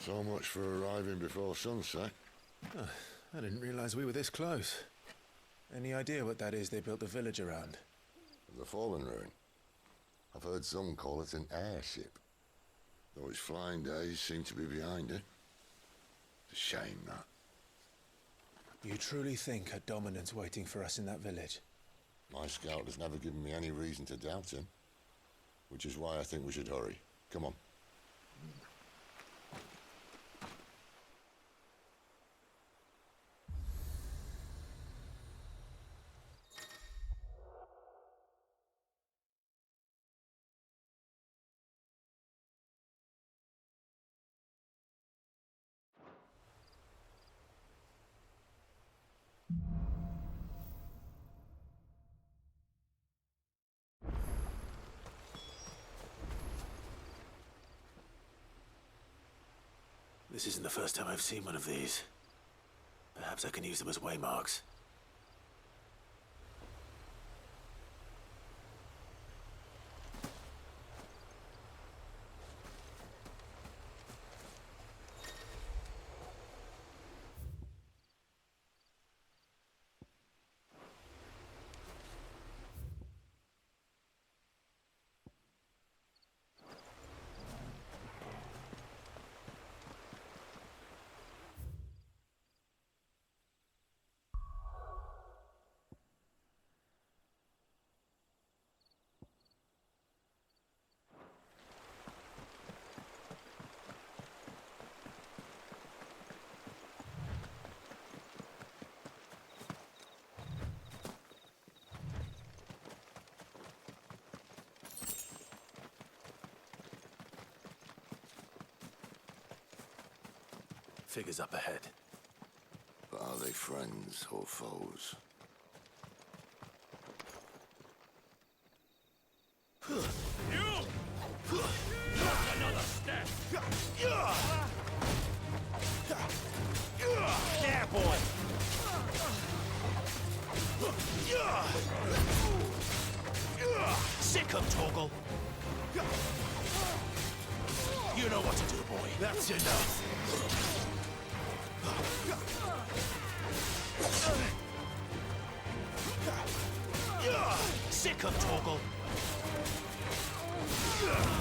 So much for arriving before sunset. Oh, I didn't realize we were this close. Any idea what that is they built the village around? The fallen ruin. I've heard some call it an airship. Though its flying days seem to be behind it. It's a shame, that. You truly think a dominant's waiting for us in that village? My scout has never given me any reason to doubt him. Which is why I think we should hurry. Come on. This isn't the first time I've seen one of these. Perhaps I can use them as waymarks. Figures up ahead. But are they friends or foes? Another step! There, boy! Sick 'em, Torgal! You know what to do, boy. That's enough! Sick 'em, Torgal!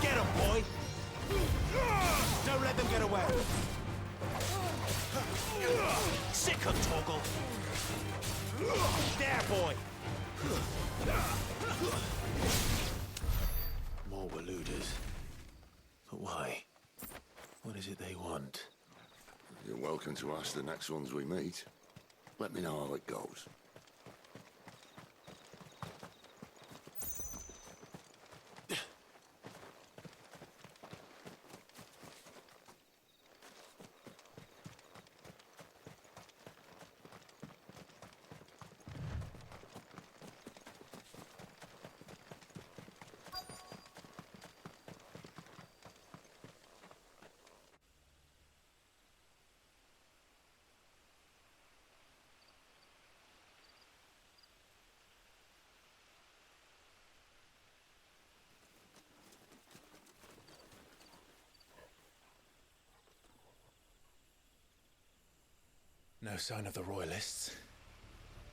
Get 'em, boy! Don't let them get away! Sick 'em, Torgal! There, boy! More Waluders. But why? What is it they want? You're welcome to ask the next ones we meet. Let me know how it goes. No sign of the Royalists.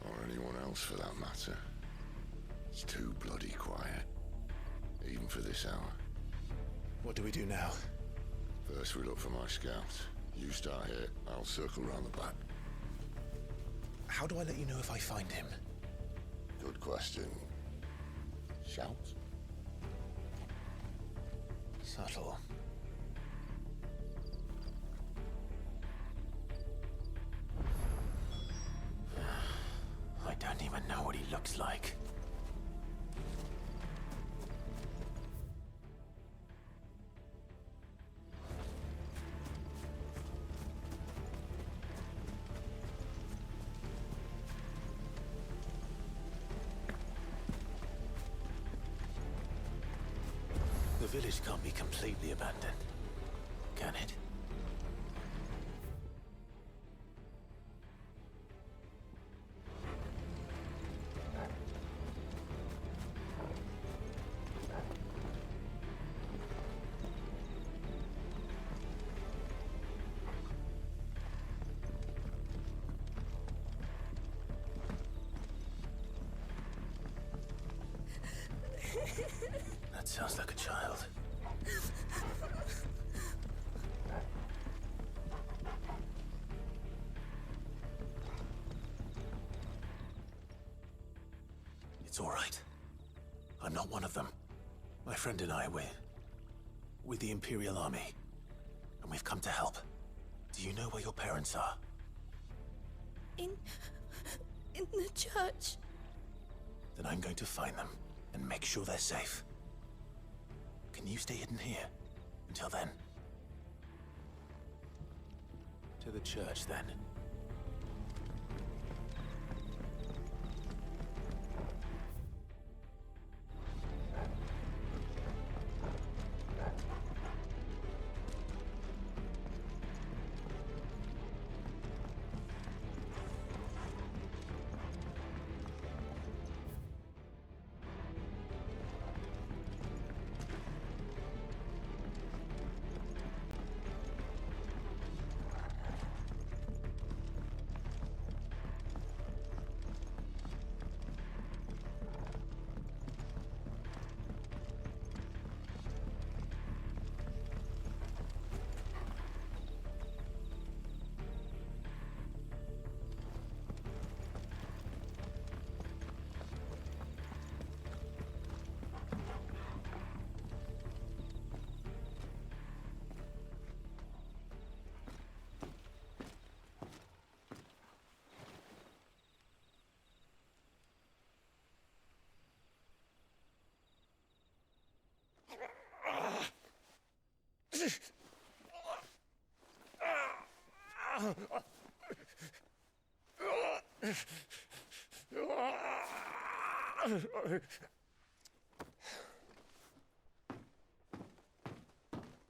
Or anyone else for that matter. It's too bloody quiet. Even for this hour. What do we do now? First we look for my scout. You start here, I'll circle round the back. How do I let you know if I find him? Good question. Shout? Subtle. I don't even know what he looks like. The village can't be completely abandoned, can it? Sounds like a child. It's all right. I'm not one of them. My friend and I, we're with the Imperial Army. And we've come to help. Do you know where your parents are? In the church. Then I'm going to find them and make sure they're safe. Can you stay hidden here until then? To the church, then.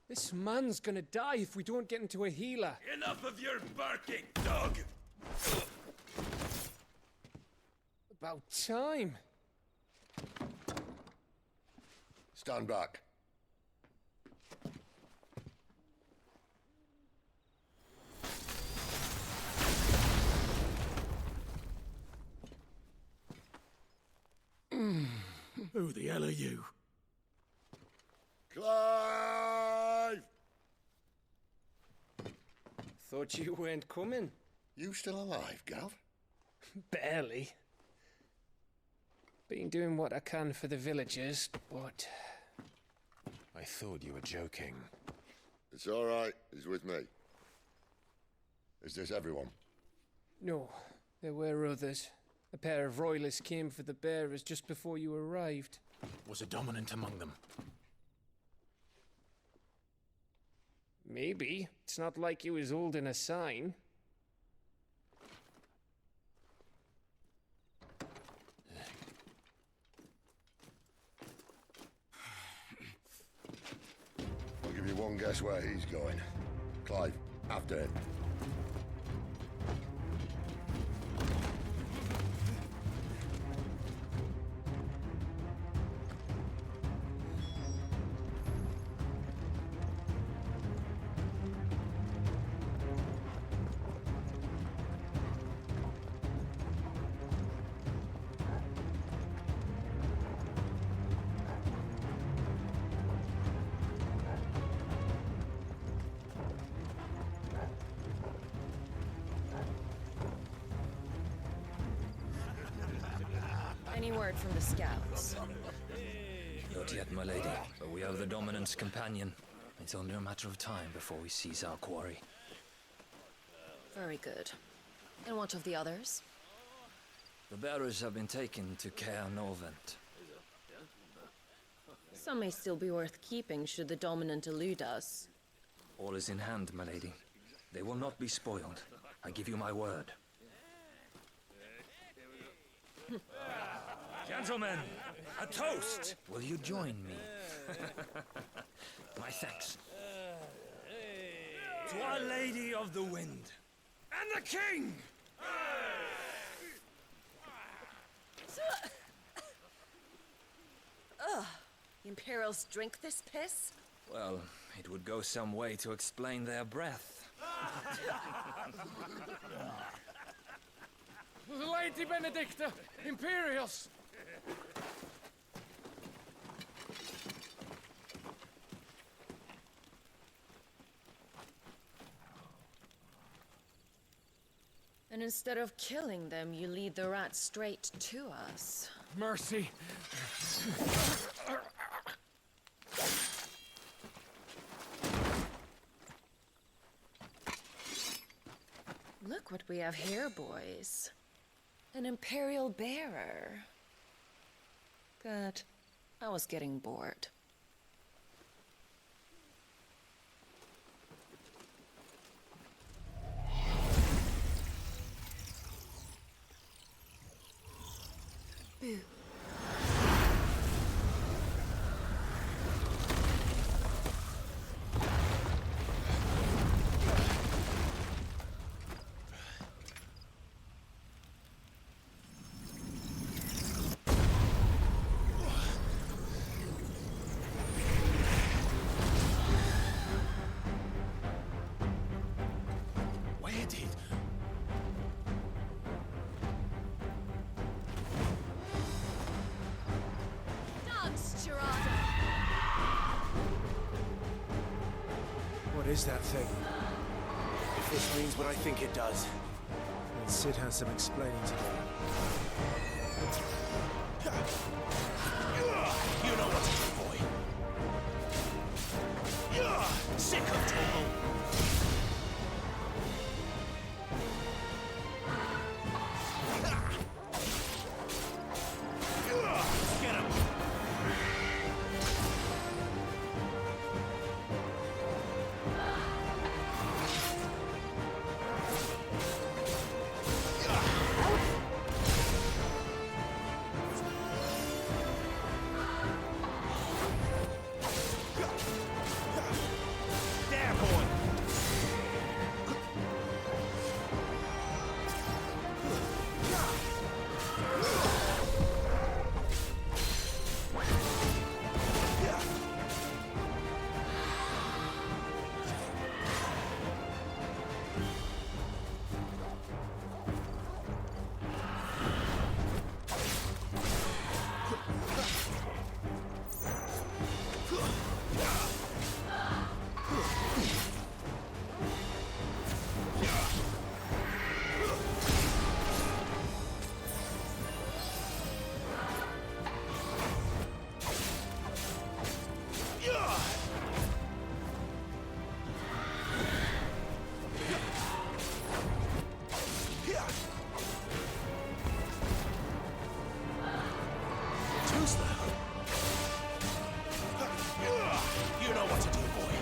This man's gonna die if we don't get into a healer. Enough of your barking, dog! About time. Stand back. Who the hell are you? Clive! Thought you weren't coming. You still alive, Gav? Barely. Been doing what I can for the villagers, but... I thought you were joking. It's all right. He's with me. Is this everyone? No, there were others. A pair of royalists came for the bearers just before you arrived. Was a dominant among them? Maybe. It's not like he was holding a sign. I'll give you one guess where he's going. Clive, after him. Any word from the scouts? Not yet, my lady, but we have the Dominant's companion. It's only a matter of time before we seize our quarry. Very good. And what of the others? The bearers have been taken to Caer Norvent. Some may still be worth keeping should the Dominant elude us. All is in hand, my lady. They will not be spoiled. I give you my word. Gentlemen, a toast! Will you join me? My thanks. To Our Lady of the Wind. And the King! Ugh. The Imperials drink this piss? Well, it would go some way to explain their breath. Lady Benedicta! Imperials! instead of killing them, you lead the rats straight to us. Mercy. Look what we have here, boys. An Imperial bearer. Good. I was getting bored. Boo. Where did... What is that thing? If this means what I think it does, then Sid has some explaining to do. You know what to do, boy. Sick of trouble. Get him. There, boy. Too slow. You know what to do, boy.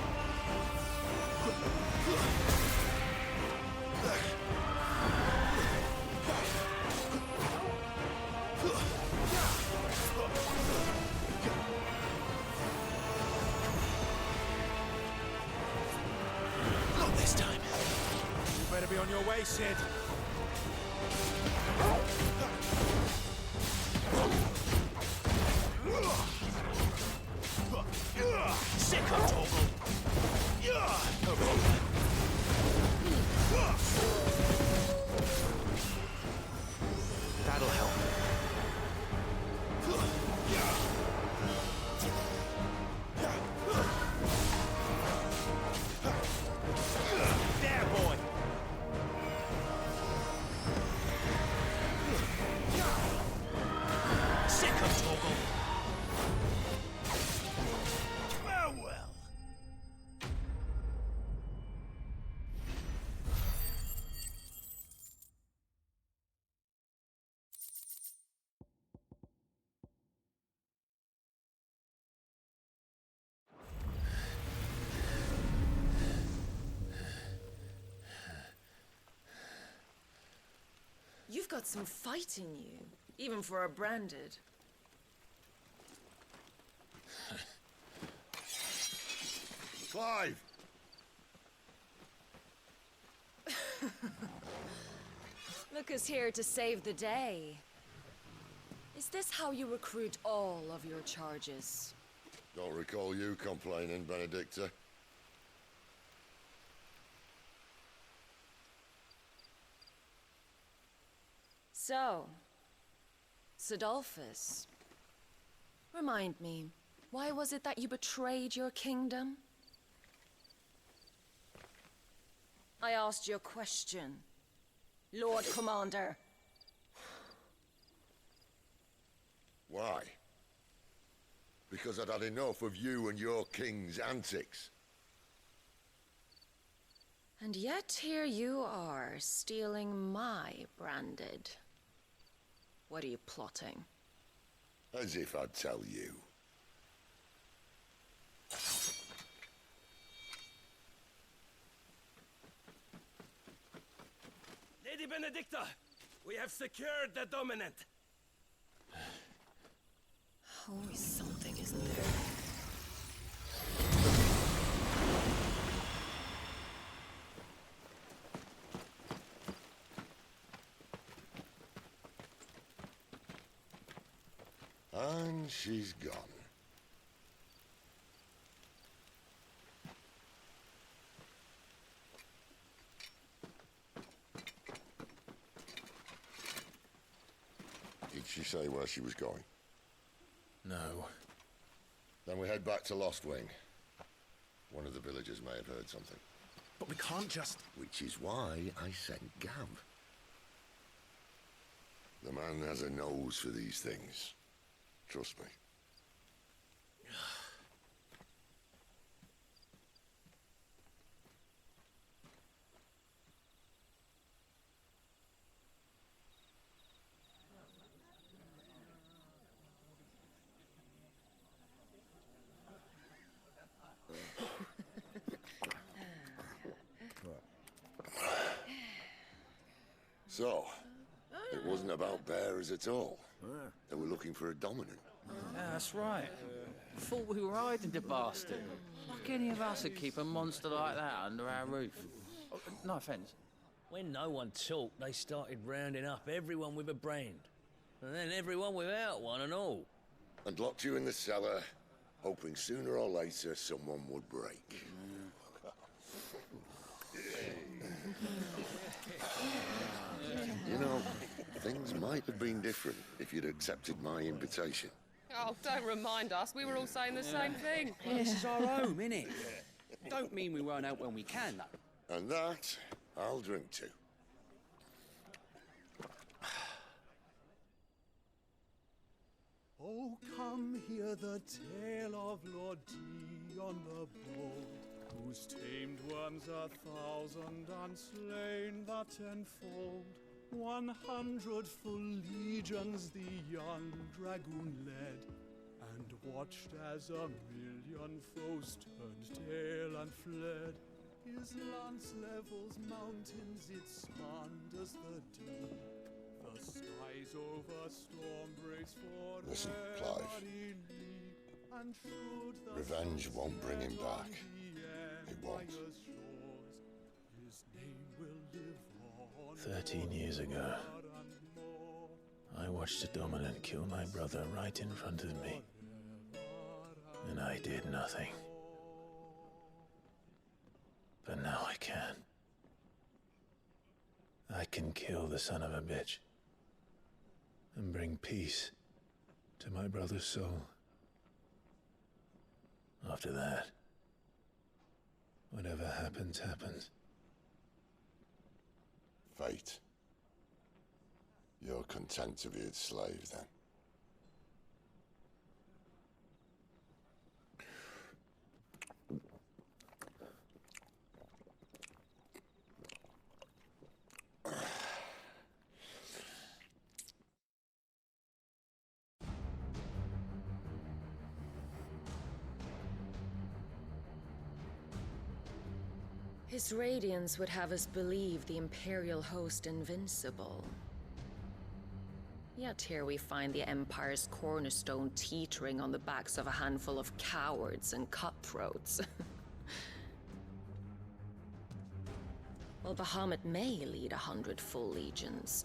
Not this time. You better be on your way, Sid. Sick of trouble. That'll help. There, boy. Sick of trouble. Oh, well. You've got some fight in you, even for a branded. Clive! Look who's here to save the day. Is this how you recruit all of your charges? Don't recall you complaining, Benedicta. So, Sidolphus, remind me, why was it that you betrayed your kingdom? I asked you a question. Lord Commander. Why? Because I'd had enough of you and your king's antics. And yet here you are, stealing my branded. What are you plotting? As if I'd tell you. Lady Benedicta, we have secured the dominant. Always something, isn't there? And she's gone. Did she say where she was going? No. Then we head back to Lost Wing. One of the villagers may have heard something. But we can't just... Which is why I sent Gav. The man has a nose for these things. Trust me. So, it wasn't about bearers at all. They were looking for a dominant. Yeah, that's right. Thought we were hiding the bastard. Like any of us would keep a monster like that under our roof. Oh, no offence. When no one talked, they started rounding up everyone with a brand. And then everyone without one and all. And locked you in the cellar, hoping sooner or later someone would break. You know, things might have been different if you'd accepted my invitation. Oh, don't remind us. We were all saying the same thing. Well, this is our home, innit? Don't mean we won't out when we can, though. And that, I'll drink to. Oh, come hear the tale of Lord Dion the Bold, whose tamed worms 1,000 and slain the tenfold. 100 full legions the young dragoon led, and watched as 1,000,000 foes turned tail and fled. His lance levels mountains, it spanned as the deep. The skies over storm breaks for Listen, Clive. and should the Revenge won't bring him back. It won't. His name will live on 13 years ago, I watched a dominant kill my brother right in front of me. And I did nothing. But now I can. I can kill the son of a bitch. And bring peace to my brother's soul. After that, whatever happens, happens. Fate. You're content to be its slave, then? His radiance would have us believe the Imperial host invincible. Yet here we find the Empire's cornerstone teetering on the backs of a handful of cowards and cutthroats. While Bahamut may lead 100 full legions,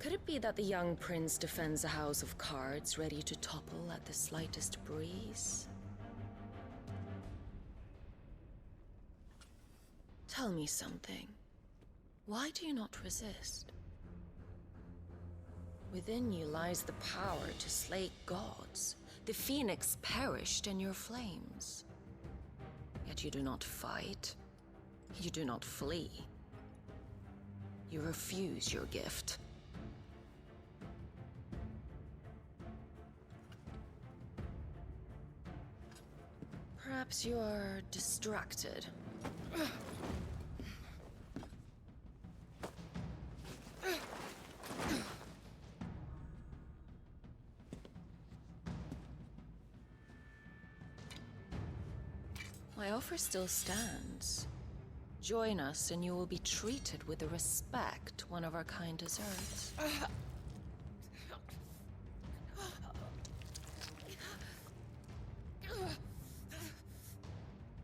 could it be that the young prince defends a house of cards ready to topple at the slightest breeze? Tell me something. Why do you not resist? Within you lies the power to slay gods. The phoenix perished in your flames. Yet you do not fight. You do not flee. You refuse your gift. Perhaps you're distracted. My offer still stands. Join us and you will be treated with the respect one of our kind deserves.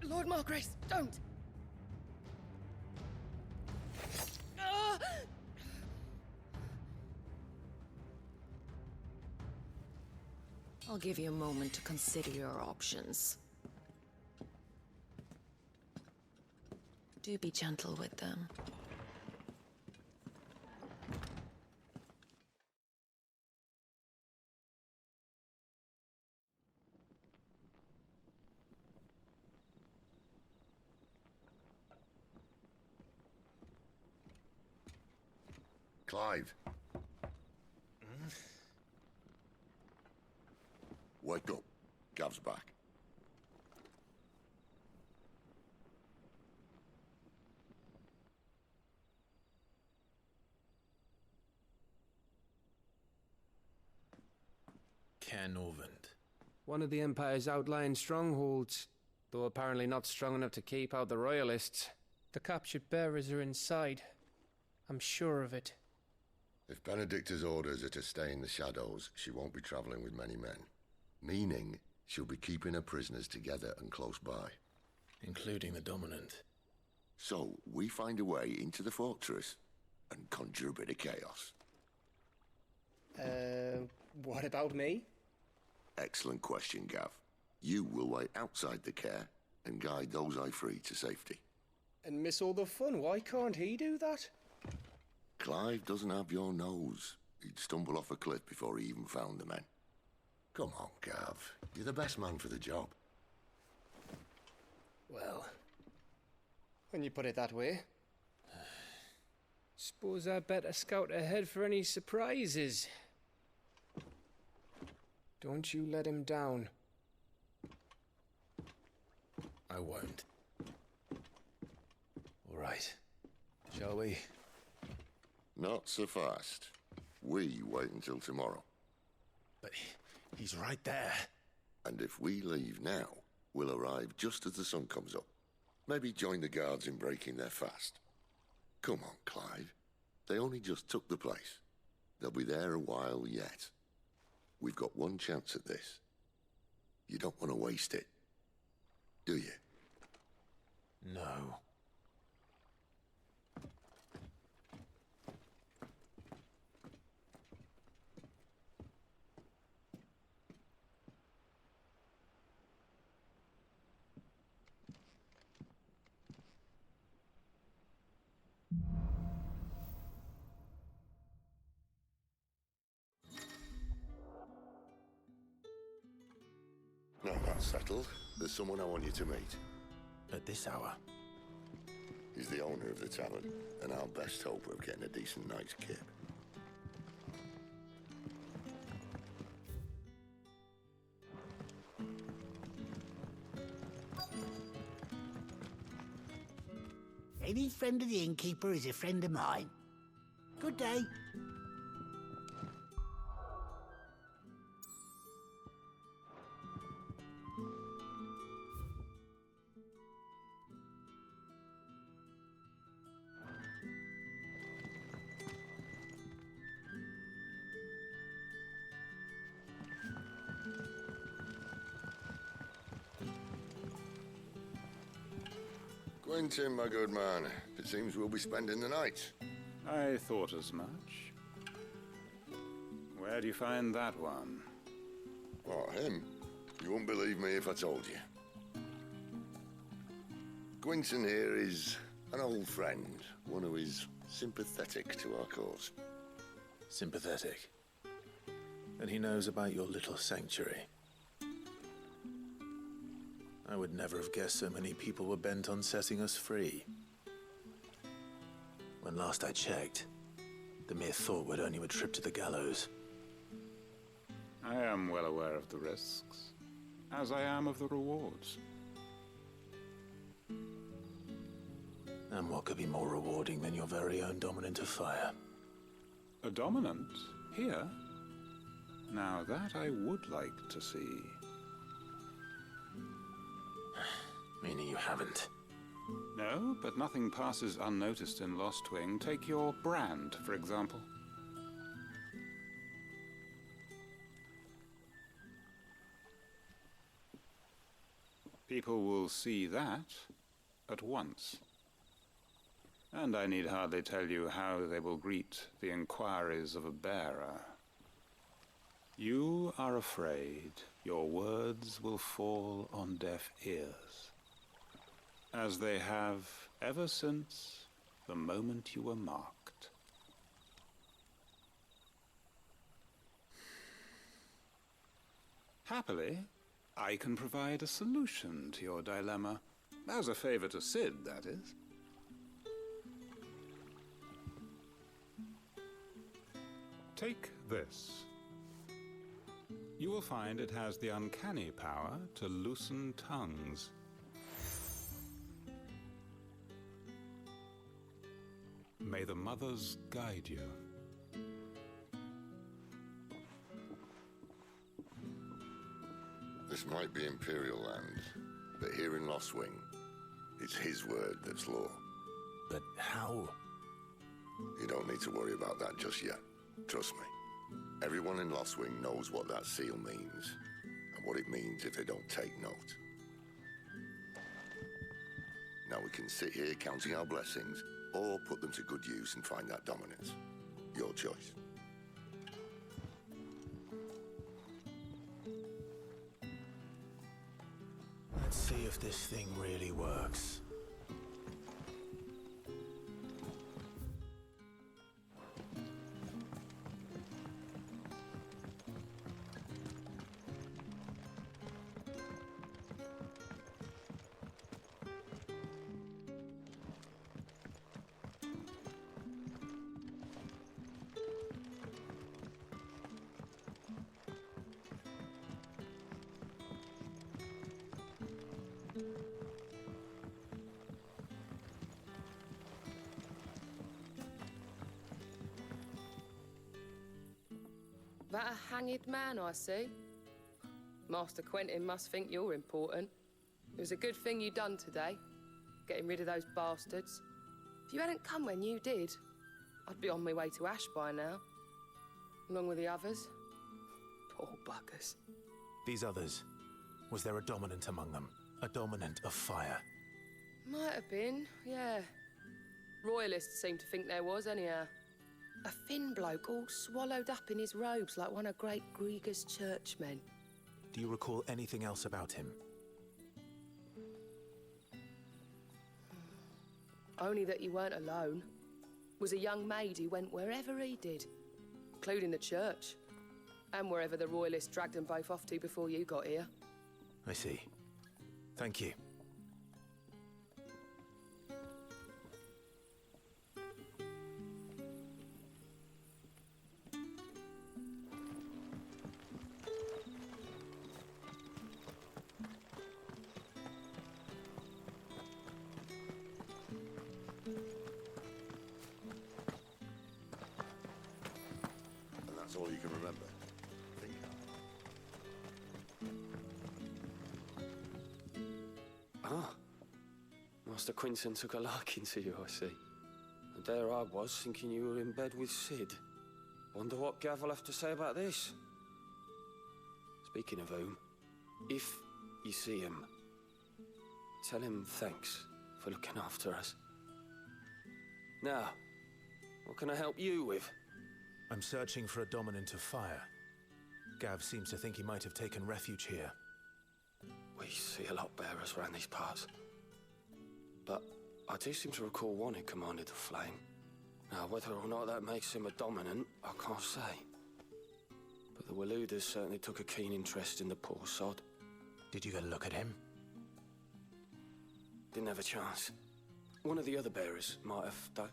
Lord Margrace, don't! I'll give you a moment to consider your options. Do be gentle with them. Clive. Wake up. Gav's back. Caernarvon. One of the Empire's outlying strongholds, though apparently not strong enough to keep out the Royalists. The captured bearers are inside. I'm sure of it. If Benedicta's orders are to stay in the shadows, she won't be traveling with many men. Meaning, she'll be keeping her prisoners together and close by. Including the Dominant. So, we find a way into the fortress and conjure a bit of chaos. What about me? Excellent question, Gav. You will wait outside the care and guide those I free to safety. And miss all the fun. Why can't he do that? Clive doesn't have your nose. He'd stumble off a cliff before he even found the men. Come on, Gav. You're the best man for the job. Well, when you put it that way. Suppose I'd better scout ahead for any surprises. Don't you let him down. I won't. All right. Shall we? Not so fast. We wait until tomorrow. But he's right there. And if we leave now, we'll arrive just as the sun comes up. Maybe join the guards in breaking their fast. Come on, Clive. They only just took the place. They'll be there a while yet. We've got one chance at this. You don't want to waste it, do you? No. Now that's settled. There's someone I want you to meet. At this hour? He's the owner of the tavern, and our best hope of getting a decent night's kip. Any friend of the innkeeper is a friend of mine. Good day. Quentin, my good man. It seems we'll be spending the night. I thought as much. Where do you find that one? Oh, him? You wouldn't believe me if I told you. Quentin here is an old friend, one who is sympathetic to our cause. Sympathetic. And he knows about your little sanctuary. I would never have guessed so many people were bent on setting us free. When last I checked, the mere thought would earn you a trip to the gallows. I am well aware of the risks, as I am of the rewards. And what could be more rewarding than your very own dominant of fire? A dominant? Here? Now that I would like to see. Meaning you haven't? No, but nothing passes unnoticed in Lost Wing. Take your brand, for example. People will see that at once. And I need hardly tell you how they will greet the inquiries of a bearer. You are afraid your words will fall on deaf ears, as they have ever since the moment you were marked. Happily, I can provide a solution to your dilemma. As a favor to Sid, that is. Take this. You will find it has the uncanny power to loosen tongues. May the mothers guide you. This might be Imperial land, but here in Lost Wing, it's his word that's law. But how? You don't need to worry about that just yet. Trust me. Everyone in Lost Wing knows what that seal means, and what it means if they don't take note. Now we can sit here counting our blessings, or put them to good use and find that dominance. Your choice. Let's see if this thing really works. That a hanged man I see? Master Quentin must think you're important. It was a good thing you done today, getting rid of those bastards. If you hadn't come when you did, I'd be on my way to Ash by now, along with the others. Poor buggers. These others, was there a dominant among them? A dominant of fire? Might have been, yeah. Royalists seem to think there was, anyhow. A thin bloke all swallowed up in his robes like one of Great Grieger's churchmen. Do you recall anything else about him? Only that he weren't alone. Was a young maid who went wherever he did, including the church, and wherever the Royalists dragged them both off to before you got here. I see. Thank you. That's all you can remember. Think Master Quinton took a liking to you, I see. And there I was, thinking you were in bed with Sid. Wonder what Gav will have to say about this. Speaking of whom, if you see him, tell him thanks for looking after us. Now, what can I help you with? I'm searching for a dominant of fire. Gav seems to think he might have taken refuge here. We see a lot bearers around these parts. But I do seem to recall one who commanded the flame. Now, whether or not that makes him a dominant, I can't say. But the Waluders certainly took a keen interest in the poor sod. Did you get a look at him? Didn't have a chance. One of the other bearers might have, though.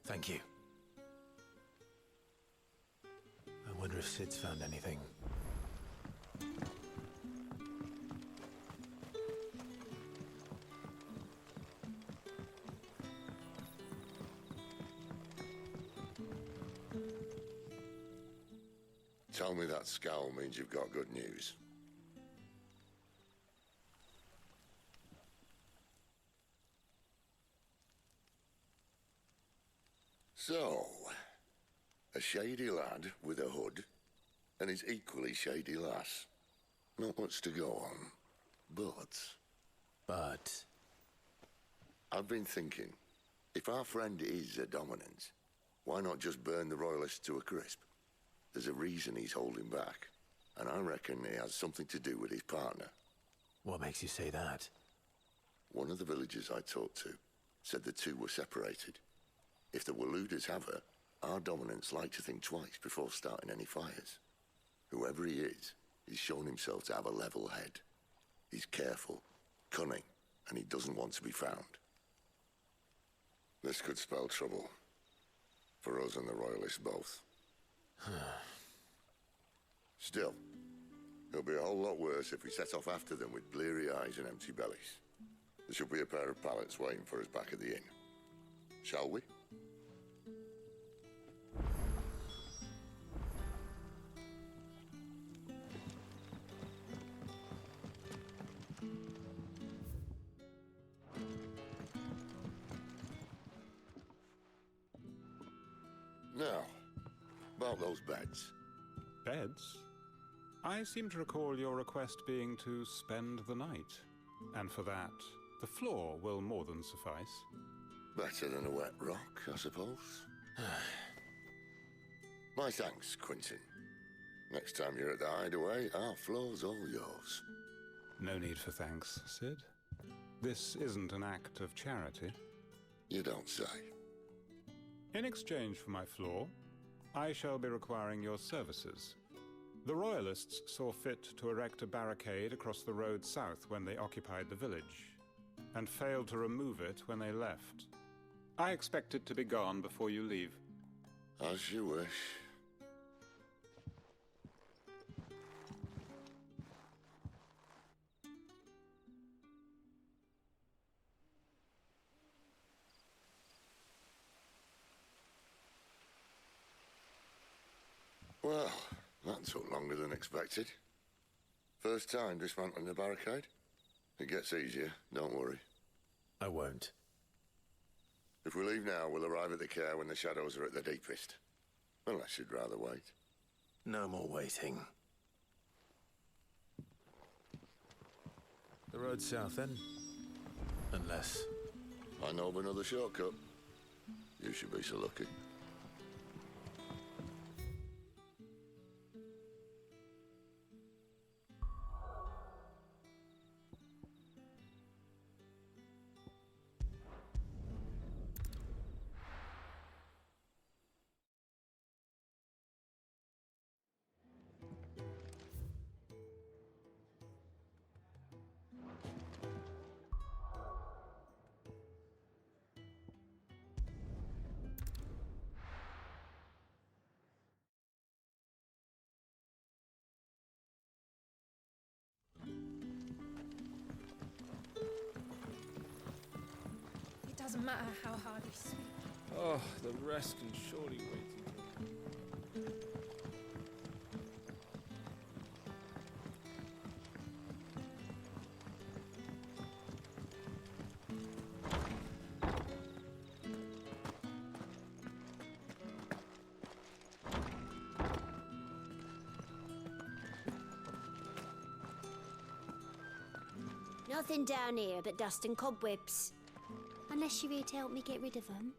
Thank you. I wonder if Sid's found anything. Tell me that scowl means you've got good news. So, a shady lad with a hood, and his equally shady lass. Not much to go on, but... I've been thinking, if our friend is a dominant, why not just burn the Royalists to a crisp? There's a reason he's holding back, and I reckon it has something to do with his partner. What makes you say that? One of the villagers I talked to said the two were separated. If the Waluders have her, our dominants like to think twice before starting any fires. Whoever he is, he's shown himself to have a level head. He's careful, cunning, and he doesn't want to be found. This could spell trouble. For us and the Royalists both. Still, it'll be a whole lot worse if we set off after them with bleary eyes and empty bellies. There should be a pair of pallets waiting for us back at the inn. Shall we? Now, about those beds. Beds? I seem to recall your request being to spend the night. And for that, the floor will more than suffice. Better than a wet rock, I suppose. My thanks, Quentin. Next time you're at the hideaway, our floor's all yours. No need for thanks, Sid. This isn't an act of charity. You don't say. In exchange for my floor, I shall be requiring your services. The Royalists saw fit to erect a barricade across the road south when they occupied the village, and failed to remove it when they left. I expect it to be gone before you leave. As you wish. Well, that took longer than expected. First time dismantling the barricade? It gets easier, don't worry. I won't. If we leave now, we'll arrive at the care when the shadows are at their deepest. Unless you'd rather wait. No more waiting. The road south, then? Unless... I know of another shortcut. You should be so lucky. It doesn't matter how hard you sleep. Oh, the rest can surely wait. Nothing down here but dust and cobwebs. Unless you're here to help me get rid of them.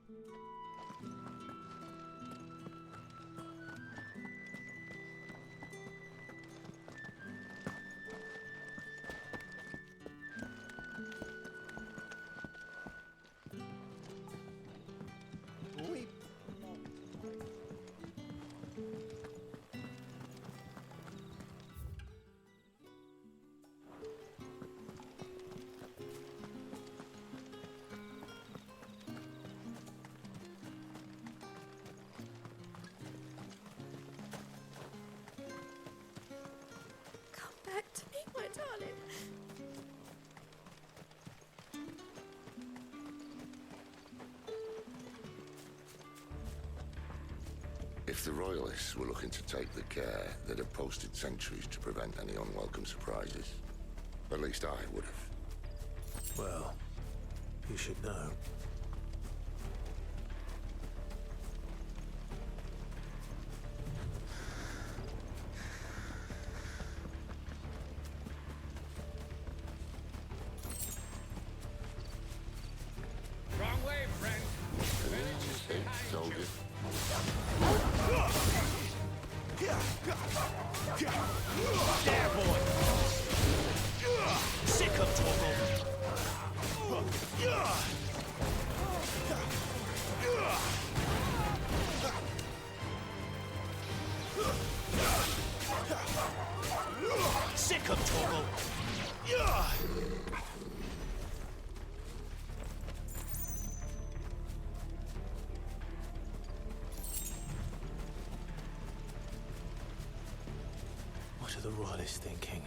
If the Royalists were looking to take the care, they'd have posted sentries to prevent any unwelcome surprises. At least I would have. Well, you should know. Wrong way, friend. Soldier. There, boy! Sick of Toggle! Sick of Toggle! What are the Royalists thinking?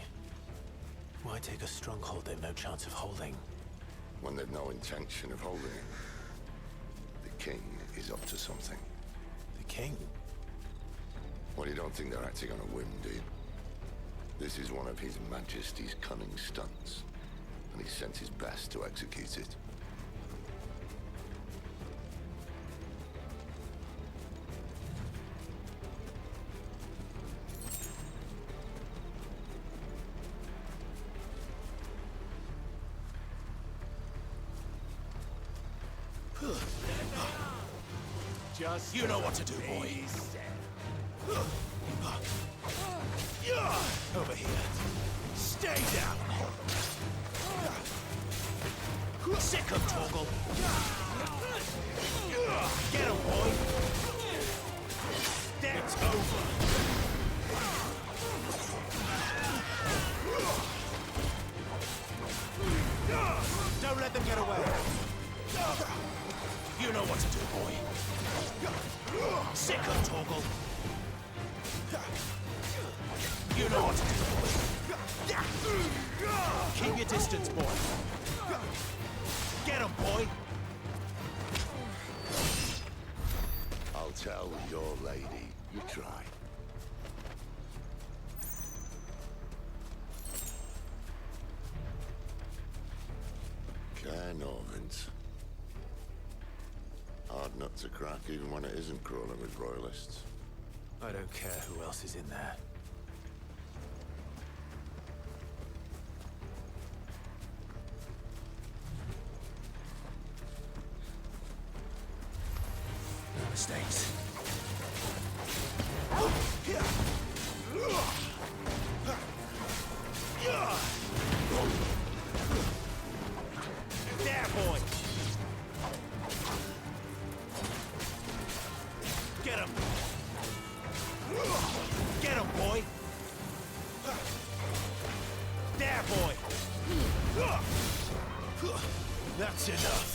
Why take a stronghold they've no chance of holding? When they've no intention of holding it. The king is up to something. The king? Well, you don't think they're acting on a whim, do you? This is one of His Majesty's cunning stunts, and he sent his best to execute it. Just you know what to do, boy. Over here. Stay down. Sick of Toggle. Get him, boy. That's over. Don't let them get away. You know what to do, boy. Sick of Toggle. You know what to do, boy. Keep your distance, boy. Get him, boy. I'll tell your lady. You try. Cairnorvins. Hard nut to crack, even when it isn't crawling with Royalists. I don't care who else is in there. No mistakes. There, boy! Get him! Get him, boy! There, boy! That's enough.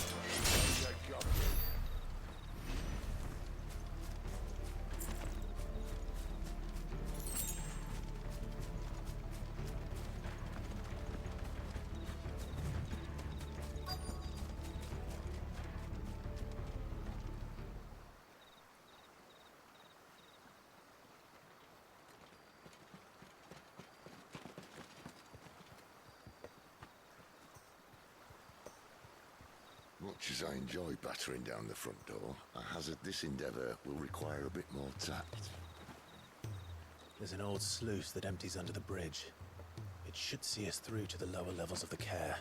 Much as I enjoy battering down the front door, I hazard this endeavour will require a bit more tact. There's an old sluice that empties under the bridge. It should see us through to the lower levels of the care.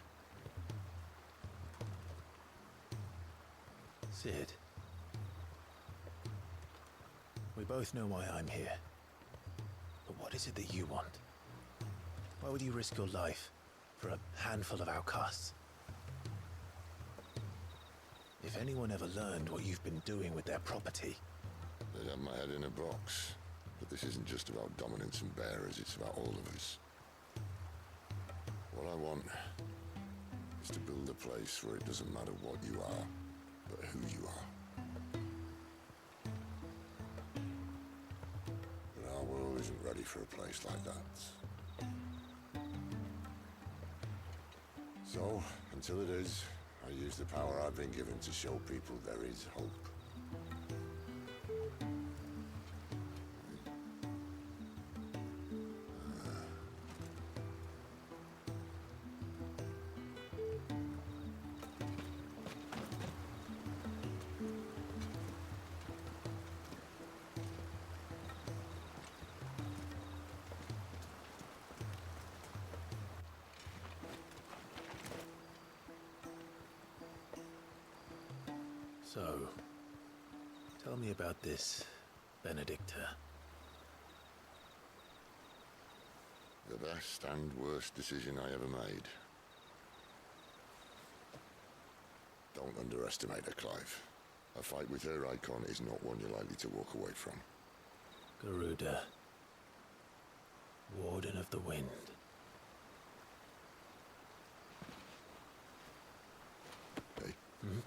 Sid. We both know why I'm here. But what is it that you want? Why would you risk your life for a handful of outcasts? If anyone ever learned what you've been doing with their property... They'd have my head in a box. But this isn't just about dominance and bearers, it's about all of us. What I want is to build a place where it doesn't matter what you are, but who you are. But our world isn't ready for a place like that. So, until it is, I use the power I've been given to show people there is hope. So, tell me about this Benedicta. The best and worst decision I ever made. Don't underestimate her, Clive. A fight with her icon is not one you're likely to walk away from. Garuda. Warden of the Wind. Hey? Hmm?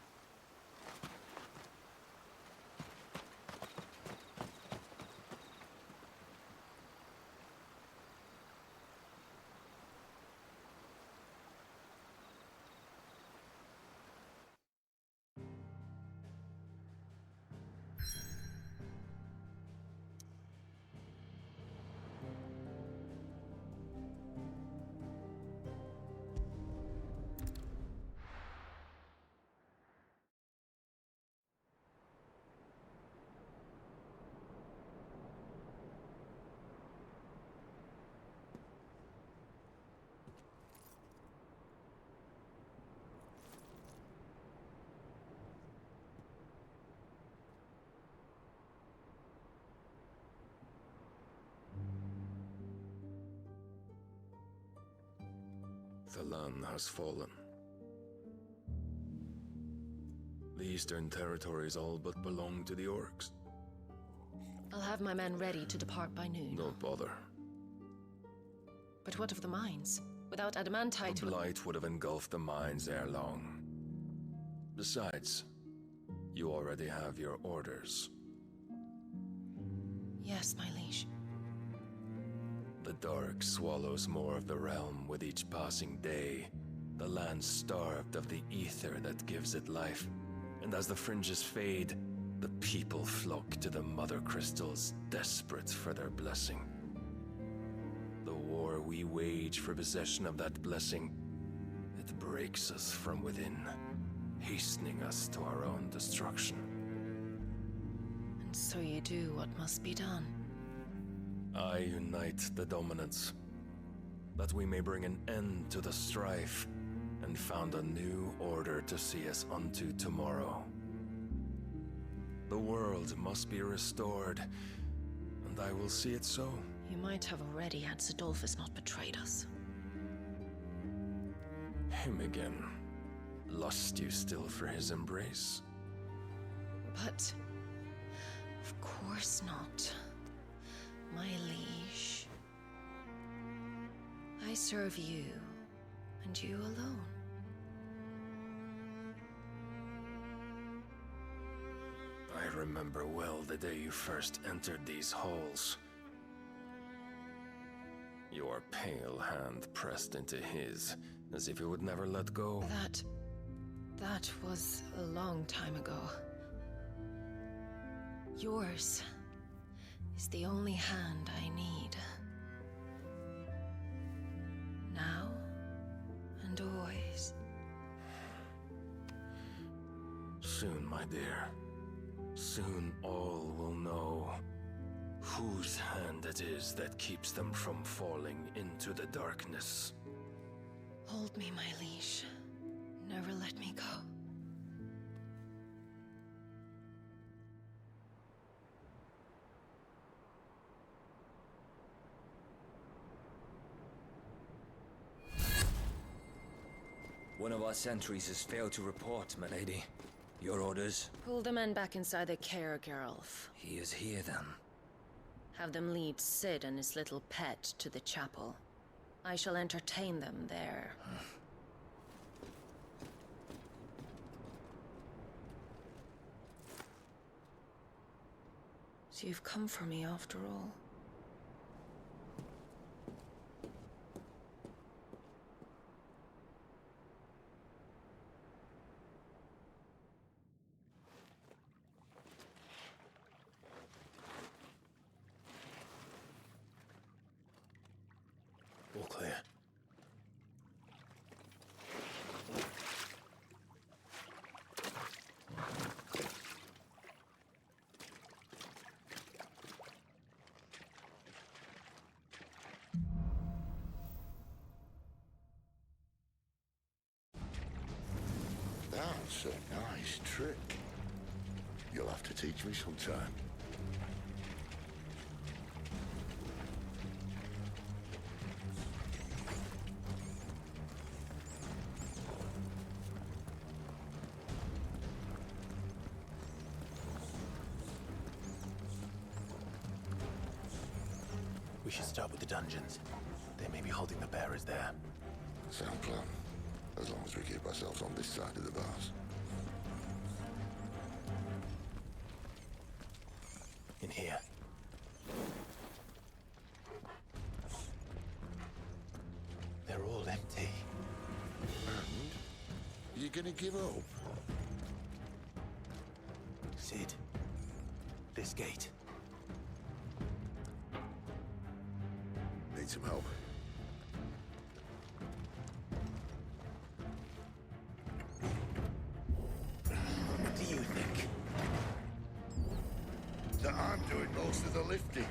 The land has fallen. The eastern territories all but belong to the orcs. I'll have my men ready to depart by noon. Don't bother. But what of the mines? Without adamantite... The blight would have engulfed the mines ere long. Besides, you already have your orders. Yes, my liege. The dark swallows more of the realm with each passing day. The land starved of the ether that gives it life. And as the fringes fade, the people flock to the mother crystals, desperate for their blessing. The war we wage for possession of that blessing, it breaks us from within, hastening us to our own destruction. And so you do what must be done. I unite the dominants, that we may bring an end to the strife, and found a new order to see us unto tomorrow. The world must be restored, and I will see it so. You might have already had Sidolphus not betrayed us. Him again. Lust you still for his embrace? But... of course not. My liege. I serve you, and you alone. I remember well the day you first entered these halls. Your pale hand pressed into his, as if it would never let go. That was a long time ago. Yours is the only hand I need. Now and always. Soon, my dear. Soon all will know whose hand it is that keeps them from falling into the darkness. Hold me, my liege. Never let me go. One of our sentries has failed to report, my lady. Your orders? Pull the men back inside the care, Geralf. He is here, then. Have them lead Sid and his little pet to the chapel. I shall entertain them there. So you've come for me after all. All clear. That's a nice trick. You'll have to teach me sometime. We should start with the dungeons. They may be holding the bearers there. Sound plan. As long as we keep ourselves on this side of the bars. In here. They're all empty. And? You gonna give up? Sid. This gate. Need some help. What do you think? That I'm doing most of the lifting.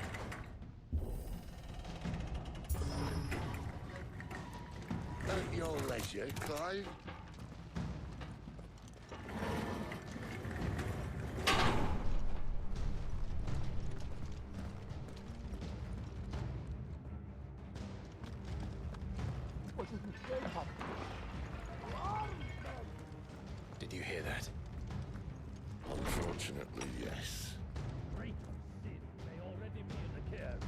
At your leisure, Clive. Did you hear that? Unfortunately, yes. Great Sid may already be in the care.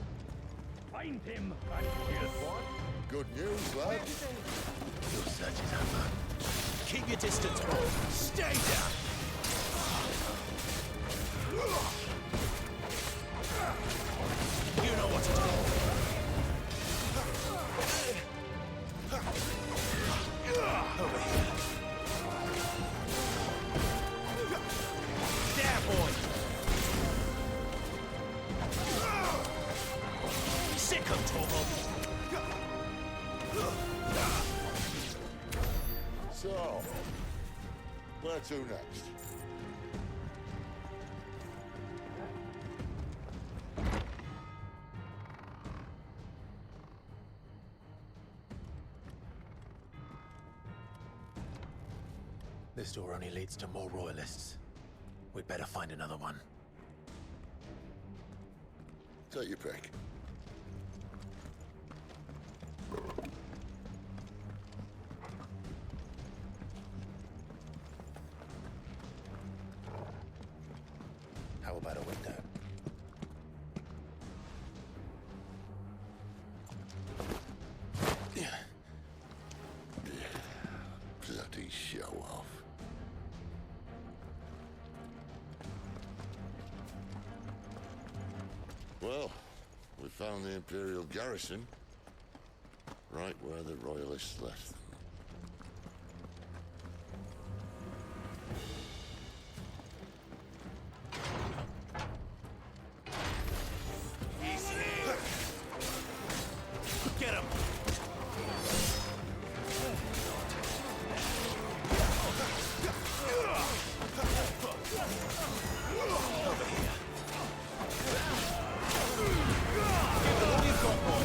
Find him, and here's what? Good news, lad. Your search is over. Keep your distance, bro. Stay down! You know what to do. Over here. There, boy! Sick of trouble! So, where to next? This door only leads to more royalists. We'd better find another one. Take your pick. How about a window? Bloody show off. Well, we found the Imperial garrison. Right where the Royalists left them. He's here! Get him! Over here. Give it all you've got, boy.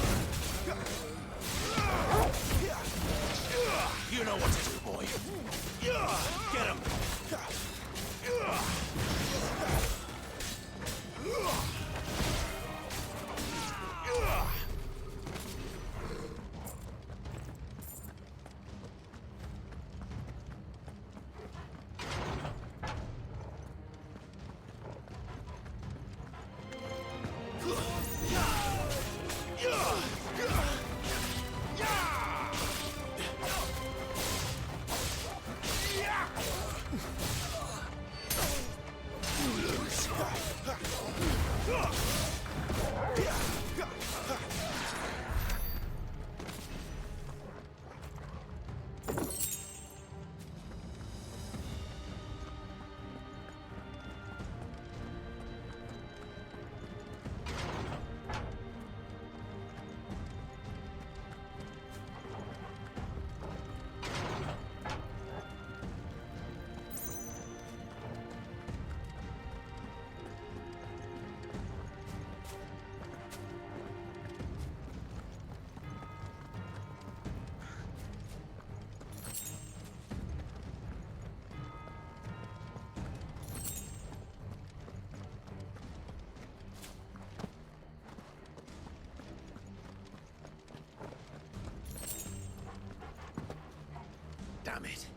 Damn it.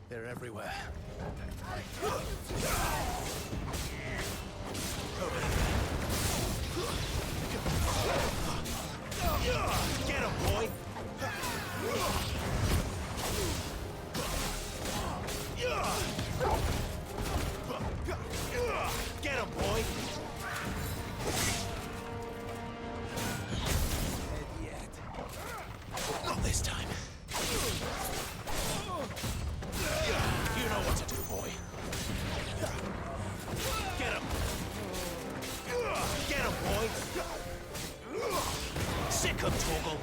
They're everywhere. Get him, boy! Get him, boy! Dead yet. Not this time. You know what to do, boy. Get him! Get him, boy! Sick of Torgal!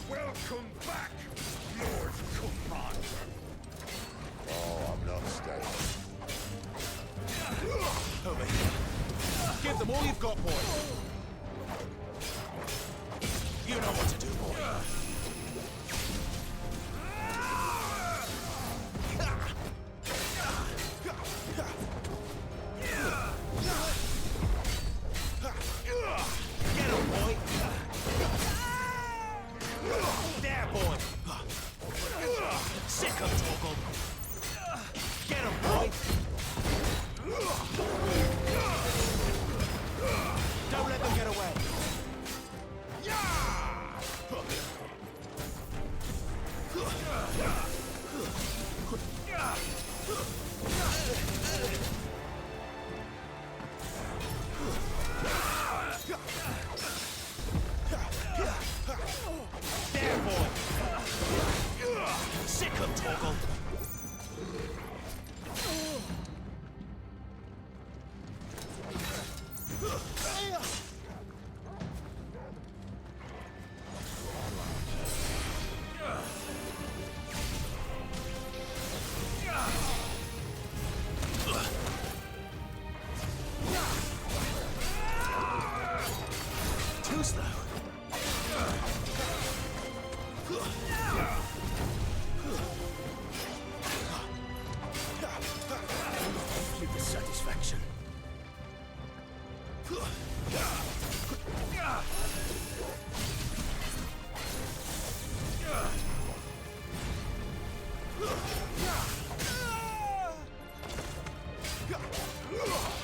Welcome back, Lord Commander. Oh, I'm not staying. Over here. Give them all you've got, boy. You know what to do, boy. Get him, boy. There, boy! Sick of Torgal! Get him, boy! Don't let them get away! There, boy! Sick of Torgal! Too slow. Give the satisfaction.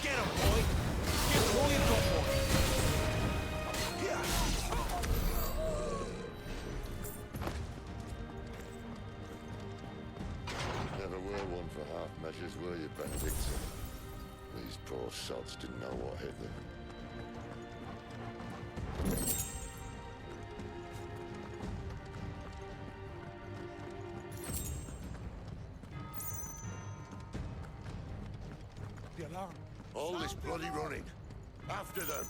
Get him, boy! Give him all you've got, boy! Never were one for half measures, were you, Benedict? These poor Those sods didn't know what hit them. The alarm. All this bloody running. After them.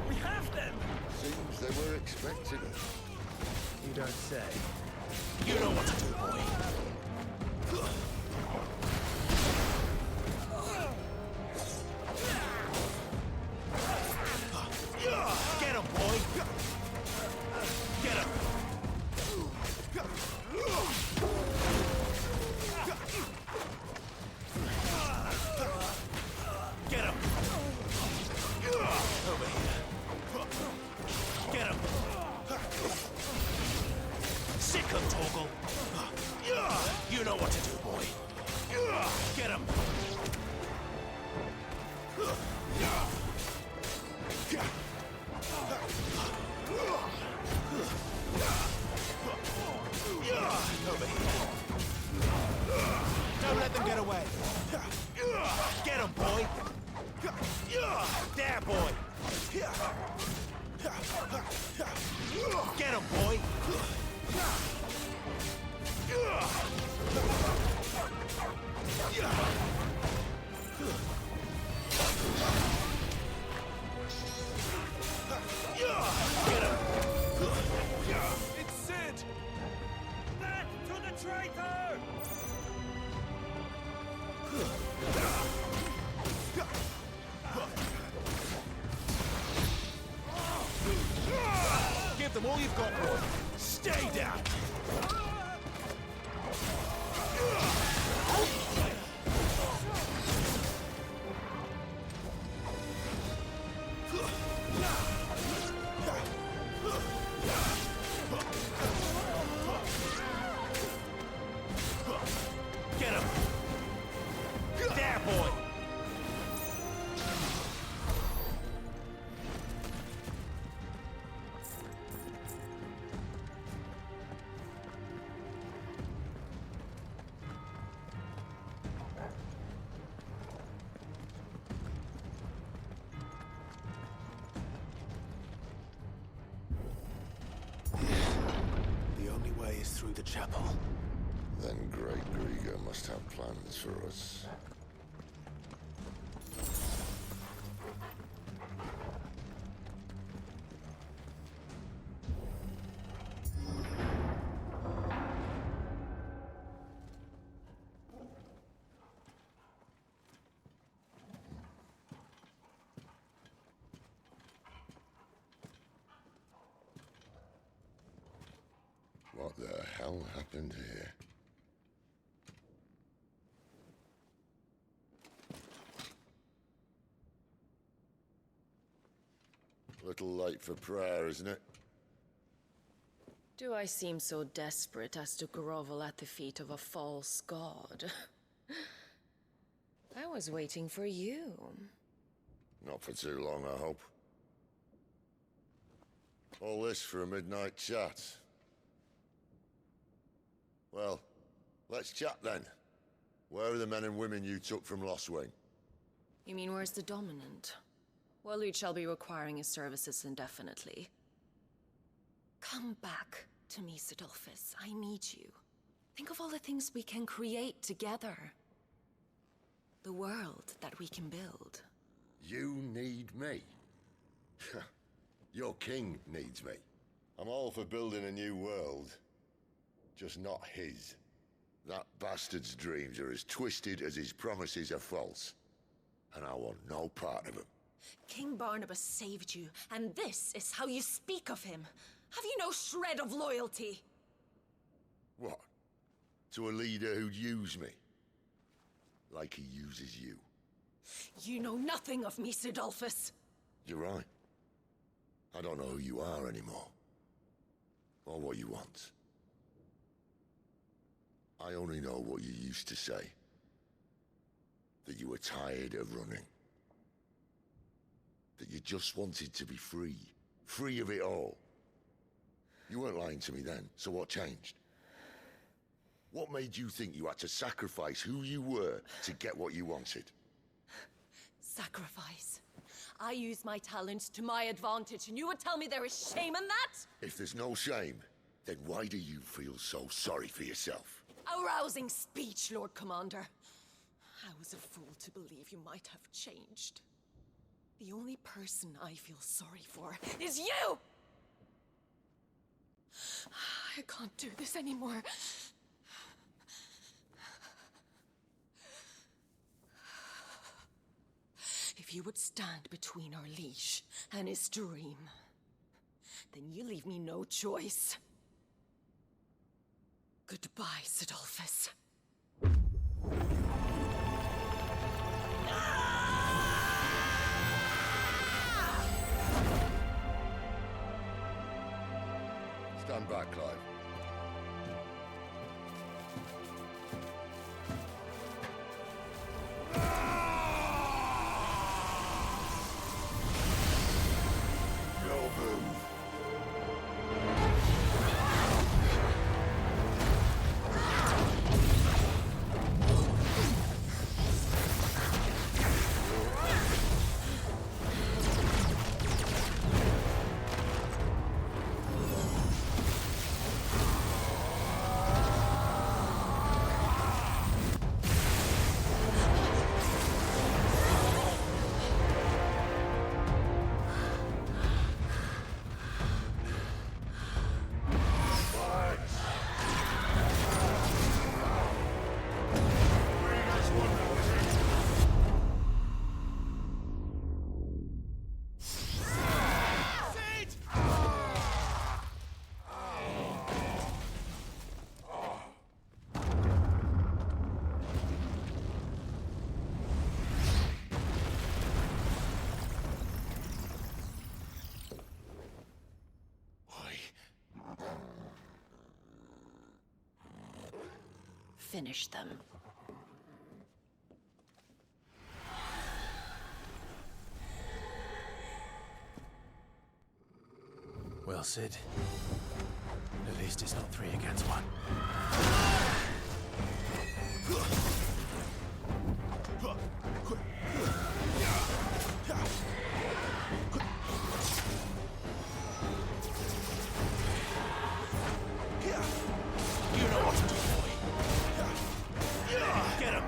We have them! Seems they were expecting us. You don't say. You know what to do, boy. Get him, boy! Get him! Get him! Over here. Get him! Sick him, Torgal! You know what to do, boy. Get him! Over here. Don't let them get away. Get him, boy. There, boy. Get him, boy. Get him. It's Sid! Back to the traitor! Give them all you've got, boy. Stay down. Get him. There, boy. The only way is through the chapel. Then Great Grieger must have plans for us. What the hell happened here? Little late for prayer, isn't it? Do I seem so desperate as to grovel at the feet of a false god? I was waiting for you. Not for too long, I hope. All this for a midnight chat. Well, let's chat then. Where are the men and women you took from Lostwing? You mean where's the dominant? Well, you shall be requiring his services indefinitely. Come back to me, Sidolphus. I need you. Think of all the things we can create together. The world that we can build. You need me? Your king needs me. I'm all for building a new world. Just not his. That bastard's dreams are as twisted as his promises are false. And I want no part of them. King Barnabas saved you, and this is how you speak of him. Have you no shred of loyalty? What? To a leader who'd use me? Like he uses you? You know nothing of me, Sidolphus. You're right. I don't know who you are anymore. Or what you want. I only know what you used to say. That you were tired of running. That you just wanted to be free. Free of it all. You weren't lying to me then, so what changed? What made you think you had to sacrifice who you were to get what you wanted? Sacrifice? I use my talents to my advantage, and you would tell me there is shame in that? If there's no shame, then why do you feel so sorry for yourself? A rousing speech, Lord Commander. I was a fool to believe you might have changed. The only person I feel sorry for is you! I can't do this anymore. If you would stand between our liege and his dream, then you leave me no choice. Goodbye, Sidolphus. Stand back, Clive. Finish them. Well, Sid. At least it's not 3 against 1. You know what to do, boy. Get him.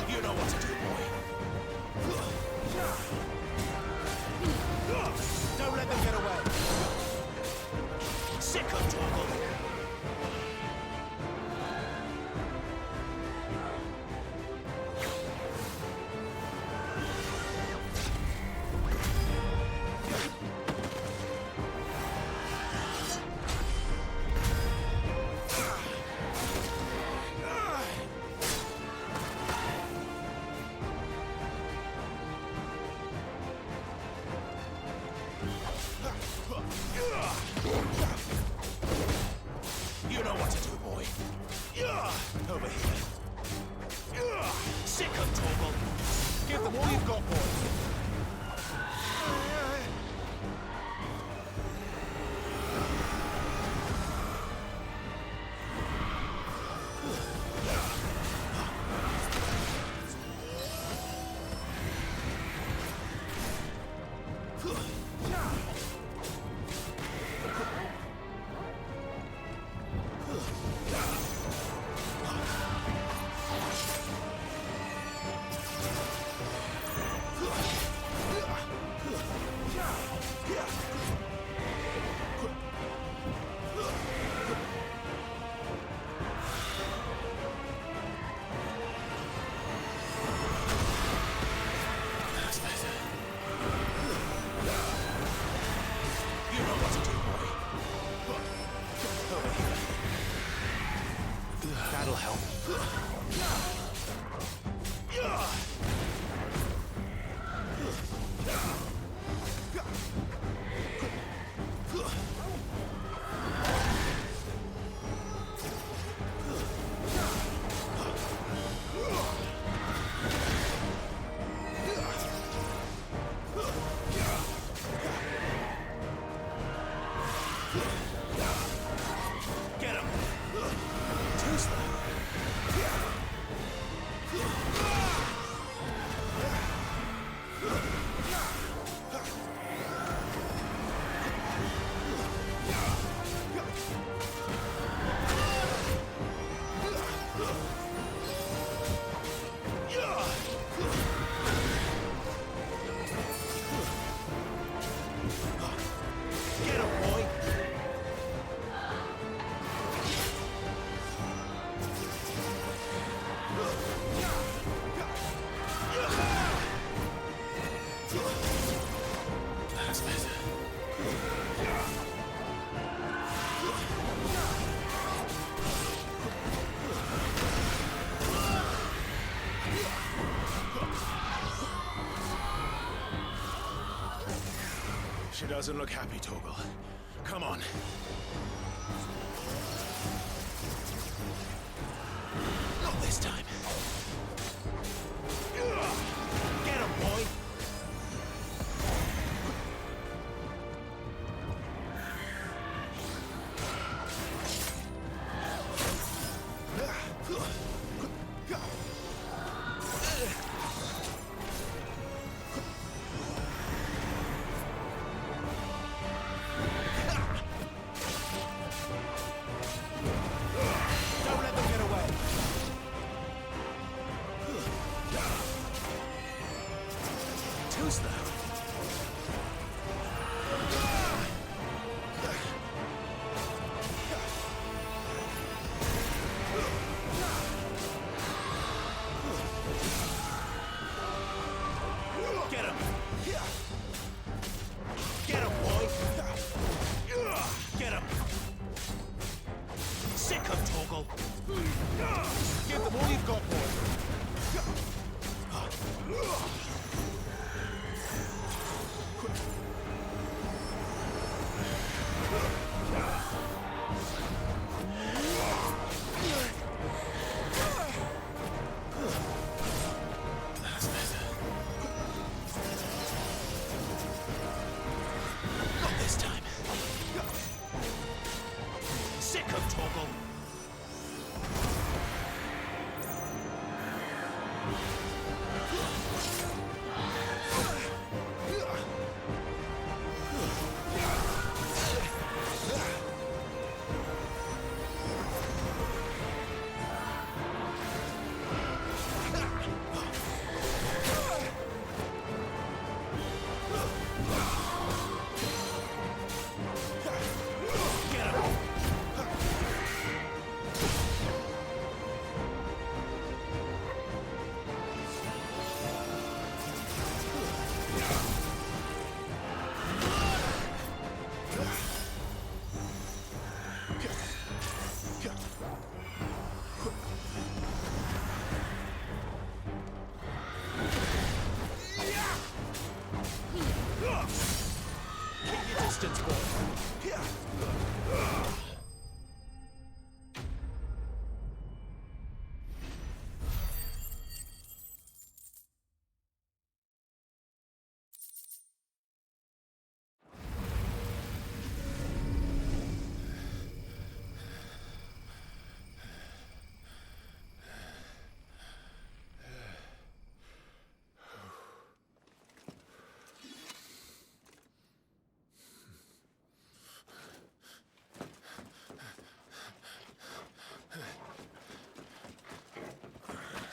You know what to do, boy. Don't let them get away. Sick of trouble. You know what to do, boy. Over here. Sick of trouble. Give them all you've got, boy. That'll help. She doesn't look happy, Torgal. Come on. Not this time. Get him, boy!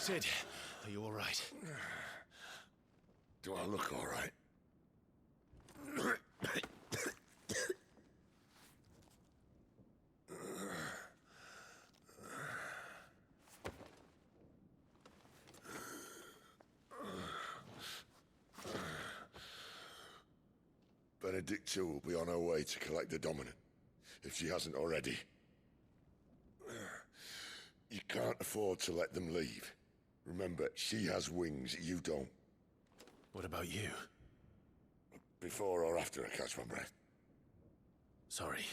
Sid, are you all right? Do I look all right? Benedicta will be on her way to collect the Dominant, if she hasn't already. afford to let them leave. Remember, she has wings, you don't. What about you? Before or after I catch my breath? Sorry.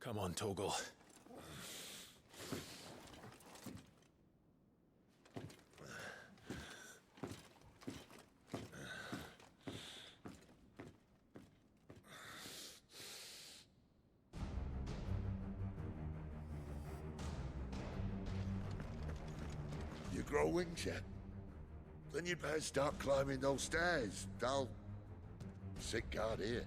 Come on, Torgal. You grow wings yet? Then you'd better start climbing those stairs. I'll sit guard here.